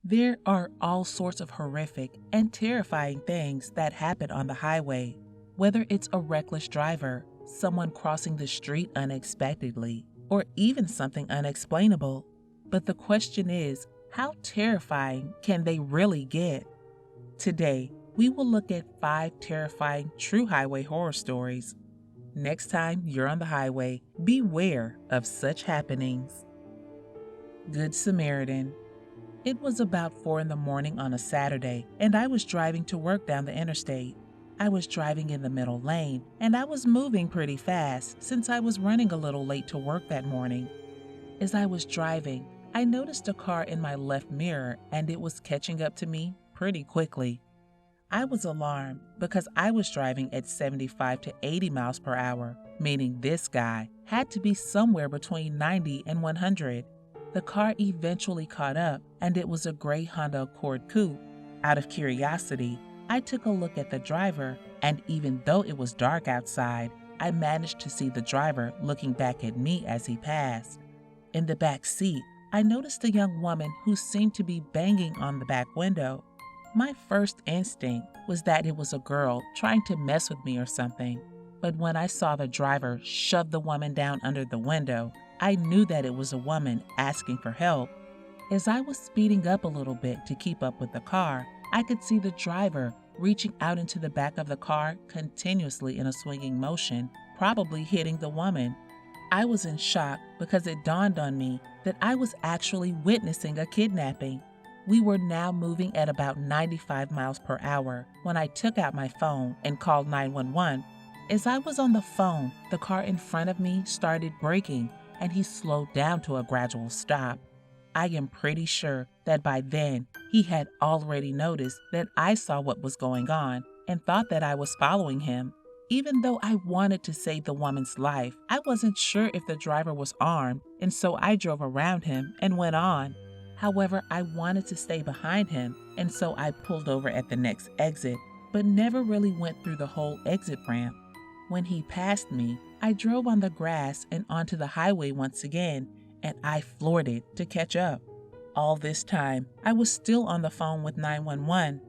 There are all sorts of horrific and terrifying things that happen on the highway, whether it's a reckless driver, someone crossing the street unexpectedly, or even something unexplainable. But the question is, how terrifying can they really get? Today, we will look at 5 terrifying true highway horror stories. Next time you're on the highway, beware of such happenings. Good Samaritan. It was about 4 in the morning on a Saturday, and I was driving to work down the interstate. I was driving in the middle lane, and I was moving pretty fast since I was running a little late to work that morning. As I was driving, I noticed a car in my left mirror, and it was catching up to me pretty quickly. I was alarmed because I was driving at 75 to 80 miles per hour, meaning this guy had to be somewhere between 90 and 100. The car eventually caught up, and it was a gray Honda Accord coupe. Out of curiosity, I took a look at the driver, and even though it was dark outside, I managed to see the driver looking back at me as he passed. In the back seat, I noticed a young woman who seemed to be banging on the back window. My first instinct was that it was a girl trying to mess with me or something, but when I saw the driver shove the woman down under the window, I knew that it was a woman asking for help. As I was speeding up a little bit to keep up with the car, I could see the driver reaching out into the back of the car continuously in a swinging motion, probably hitting the woman. I was in shock because it dawned on me that I was actually witnessing a kidnapping. We were now moving at about 95 miles per hour when I took out my phone and called 911. As I was on the phone, the car in front of me started braking, and he slowed down to a gradual stop. I am pretty sure that by then he had already noticed that I saw what was going on and thought that I was following him. Even though I wanted to save the woman's life, I wasn't sure if the driver was armed, and so I drove around him and went on. However, I wanted to stay behind him, and so I pulled over at the next exit, but never really went through the whole exit ramp. When he passed me, I drove on the grass and onto the highway once again, and I floored it to catch up. All this time, I was still on the phone with 911.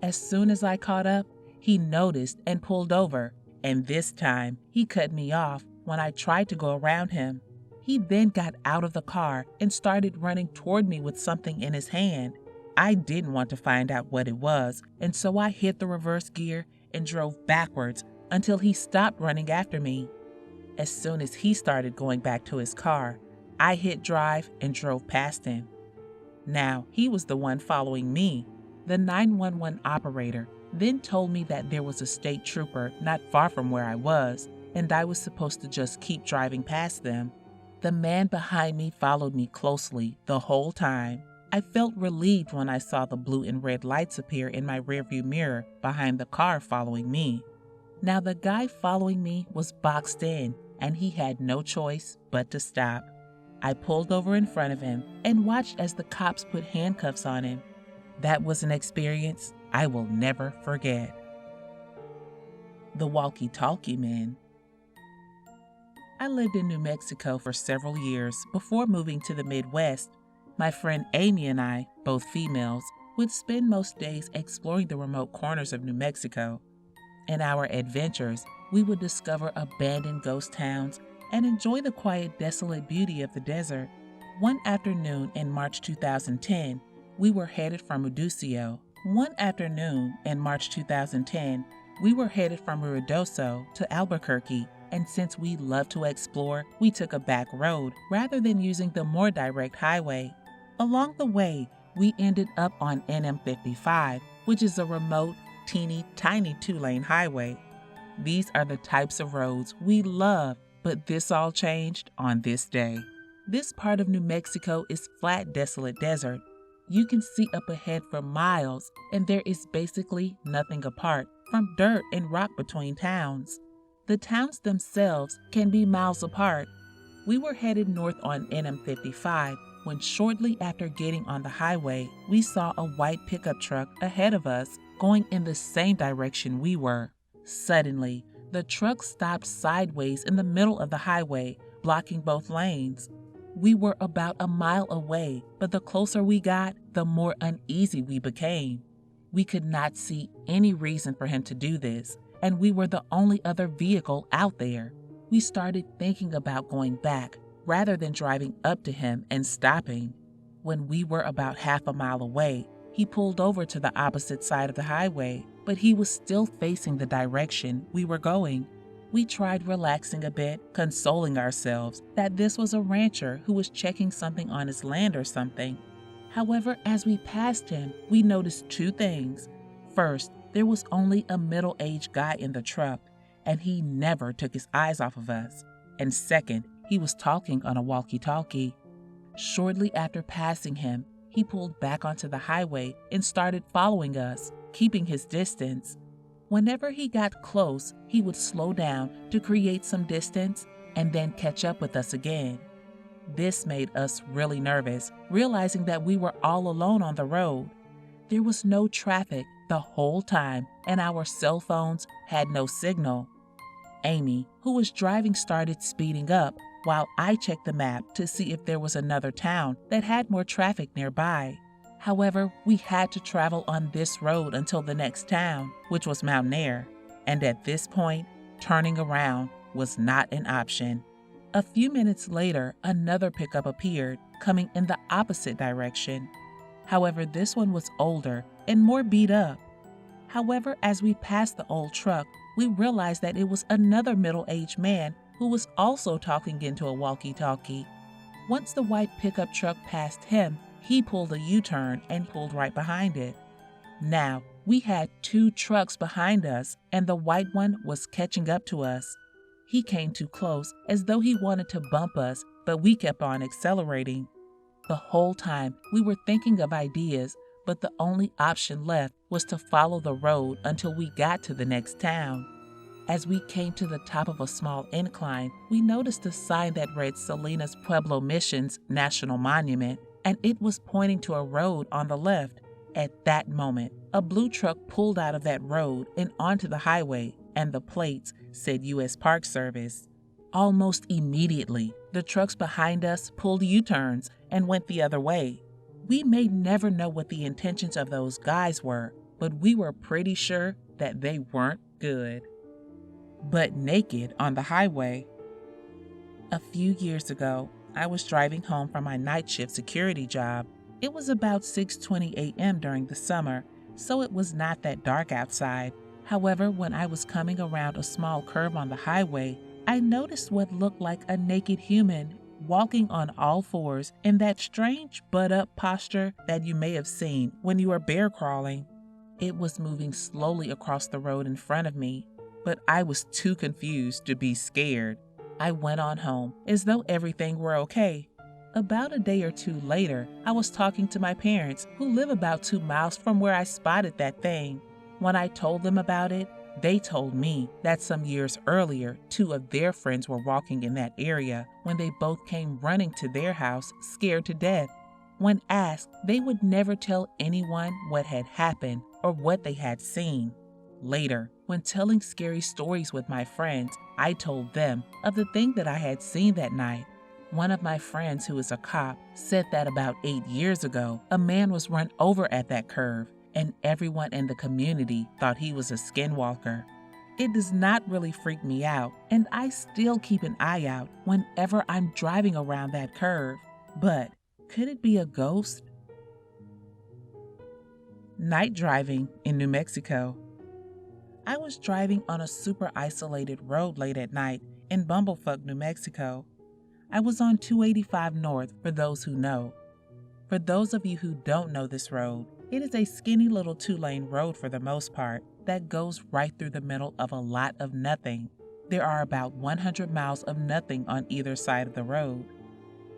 As soon as I caught up, he noticed and pulled over, and this time he cut me off when I tried to go around him. He then got out of the car and started running toward me with something in his hand. I didn't want to find out what it was, and so I hit the reverse gear and drove backwards until he stopped running after me. As soon as he started going back to his car, I hit drive and drove past him. Now he was the one following me. The 911 operator then told me that there was a state trooper not far from where I was, and I was supposed to just keep driving past them. The man behind me followed me closely the whole time. I felt relieved when I saw the blue and red lights appear in my rearview mirror behind the car following me. Now the guy following me was boxed in, and he had no choice but to stop. I pulled over in front of him and watched as the cops put handcuffs on him. That was an experience I will never forget. The walkie-talkie men. I lived in New Mexico for several years before moving to the Midwest. My friend Amy and I, both females, would spend most days exploring the remote corners of New Mexico. In our adventures, we would discover abandoned ghost towns and enjoy the quiet, desolate beauty of the desert. One afternoon in March 2010, we were headed from Ruidoso. to Albuquerque, and since we love to explore, we took a back road rather than using the more direct highway. Along the way, we ended up on NM55, which is a remote, teeny tiny 2-lane highway. These are the types of roads we love, but this all changed on this day. This part of New Mexico is flat, desolate desert. You can see up ahead for miles, and there is basically nothing apart from dirt and rock between towns. The towns themselves can be miles apart. We were headed north on NM55 when shortly after getting on the highway, we saw a white pickup truck ahead of us going in the same direction we were. Suddenly, the truck stopped sideways in the middle of the highway, blocking both lanes. We were about a mile away, but the closer we got, the more uneasy we became. We could not see any reason for him to do this, and we were the only other vehicle out there. We started thinking about going back rather than driving up to him and stopping. When we were about half a mile away, he pulled over to the opposite side of the highway, but he was still facing the direction we were going. We tried relaxing a bit, consoling ourselves that this was a rancher who was checking something on his land or something. However, as we passed him, we noticed two things. First, there was only a middle-aged guy in the truck, and he never took his eyes off of us. And second, he was talking on a walkie-talkie. Shortly after passing him, he pulled back onto the highway and started following us, keeping his distance. Whenever he got close, he would slow down to create some distance and then catch up with us again. This made us really nervous, realizing that we were all alone on the road. There was no traffic the whole time, and our cell phones had no signal. Amy, who was driving, started speeding up while I checked the map to see if there was another town that had more traffic nearby. However, we had to travel on this road until the next town, which was Mount Air, and at this point, turning around was not an option. A few minutes later, another pickup appeared, coming in the opposite direction. However, this one was older and more beat up. However, as we passed the old truck, we realized that it was another middle-aged man who was also talking into a walkie-talkie. Once the white pickup truck passed him, he pulled a U-turn and pulled right behind it. Now, we had two trucks behind us, and the white one was catching up to us. He came too close, as though he wanted to bump us, but we kept on accelerating. The whole time, we were thinking of ideas, but the only option left was to follow the road until we got to the next town. As we came to the top of a small incline, we noticed a sign that read Salinas Pueblo Missions National Monument, and it was pointing to a road on the left. At that moment, a blue truck pulled out of that road and onto the highway, and the plates said U.S. Park Service. Almost immediately, the trucks behind us pulled U-turns and went the other way. We may never know what the intentions of those guys were, but we were pretty sure that they weren't good. But naked on the highway. A few years ago, I was driving home from my night shift security job. It was about 6:20 a.m. during the summer, so it was not that dark outside. However, when I was coming around a small curve on the highway, I noticed what looked like a naked human walking on all fours in that strange butt-up posture that you may have seen when you are bear crawling. It was moving slowly across the road in front of me, but I was too confused to be scared. I went on home as though everything were okay. About a day or two later, I was talking to my parents, who live about 2 miles from where I spotted that thing. When I told them about it, they told me that some years earlier, 2 of their friends were walking in that area when they both came running to their house, scared to death. When asked, they would never tell anyone what had happened or what they had seen. Later, when telling scary stories with my friends, I told them of the thing that I had seen that night. One of my friends, who is a cop, said that about 8 years ago, a man was run over at that curve, and everyone in the community thought he was a skinwalker. It does not really freak me out, and I still keep an eye out whenever I'm driving around that curve. But could it be a ghost? Night driving in New Mexico. I was driving on a super isolated road late at night in Bumblefuck, New Mexico. I was on 285 North, for those who know. For those of you who don't know this road, it is a skinny little 2-lane road for the most part that goes right through the middle of a lot of nothing. There are about 100 miles of nothing on either side of the road.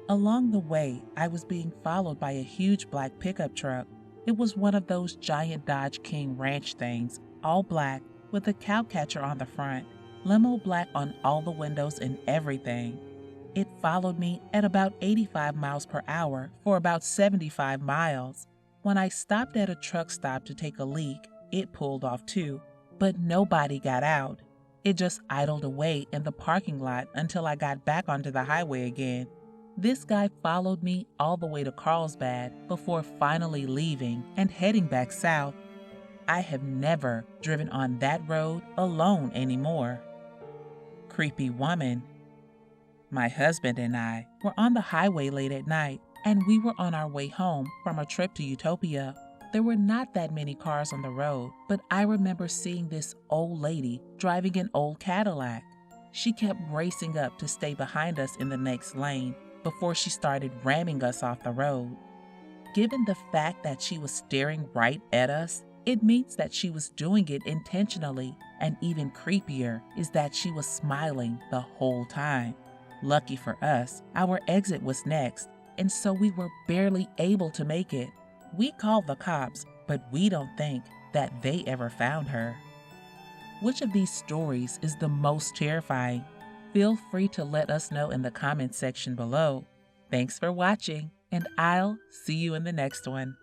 Along the way, I was being followed by a huge black pickup truck. It was one of those giant Dodge King Ranch things, all black, with a cowcatcher on the front, limo black on all the windows and everything. It followed me at about 85 miles per hour for about 75 miles. When I stopped at a truck stop to take a leak, it pulled off too, but nobody got out. It just idled away in the parking lot until I got back onto the highway again. This guy followed me all the way to Carlsbad before finally leaving and heading back south. I have never driven on that road alone anymore. Creepy woman. My husband and I were on the highway late at night, and we were on our way home from a trip to Utopia. There were not that many cars on the road, but I remember seeing this old lady driving an old Cadillac. She kept racing up to stay behind us in the next lane before she started ramming us off the road. Given the fact that she was staring right at us, it means that she was doing it intentionally, and even creepier is that she was smiling the whole time. Lucky for us, our exit was next, and so we were barely able to make it. We called the cops, but we don't think that they ever found her. Which of these stories is the most terrifying? Feel free to let us know in the comments section below. Thanks for watching, and I'll see you in the next one.